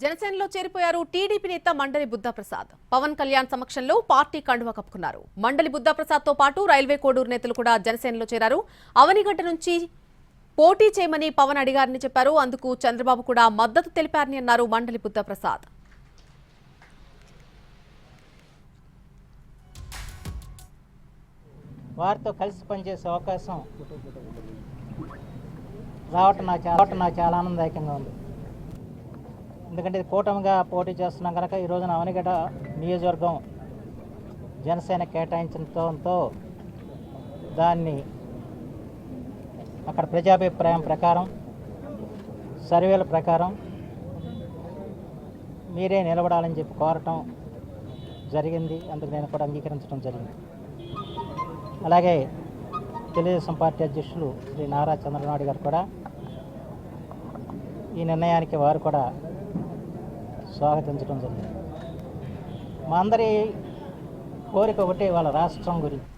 జనసేనలో చేరిపోయారు టీడీపీ నేత మండలి బుద్ధప్రసాద్. పవన్ కళ్యాణ్ సమక్షంలో పార్టీ కండువా కప్పుకున్నారు. మండలి బుద్ధప్రసాద్ తో పాటు రైల్వే కోడూరు నేతలు కూడా జనసేనలో చేరారు. అవనిగడ్డ నుంచి పోటీ చేయమని పవన్ అడిగారని చెప్పారు. అందుకు చంద్రబాబు కూడా మద్దతు తెలిపారని అన్నారు మండలి బుద్ధప్రసాద్. వారితో కలిసి పనిచేసే అవకాశం రావటం నాకు చాలా ఆనందదాయకంగా ఉంది. ఎందుకంటే ఇది కూటమిగా పోటీ చేస్తున్నాం కనుక ఈ రోజున అవనిగడ్డ నియోజకవర్గం జనసేన కేటాయించడంతో దాన్ని అక్కడ ప్రజాభిప్రాయం ప్రకారం సర్వేల ప్రకారం మీరే నిలబడాలని చెప్పి కోరటం జరిగింది. అందుకు నేను కూడా అంగీకరించడం జరిగింది. అలాగే తెలుగుదేశం పార్టీ అధ్యక్షులు శ్రీ నారా చంద్రబాబు గారు కూడా ఈ నిర్ణయానికి వారు కూడా స్వాగతించడం జరిగింది. మా అందరి కోరిక ఒకటి వాళ్ళ రాష్ట్రం గురించి.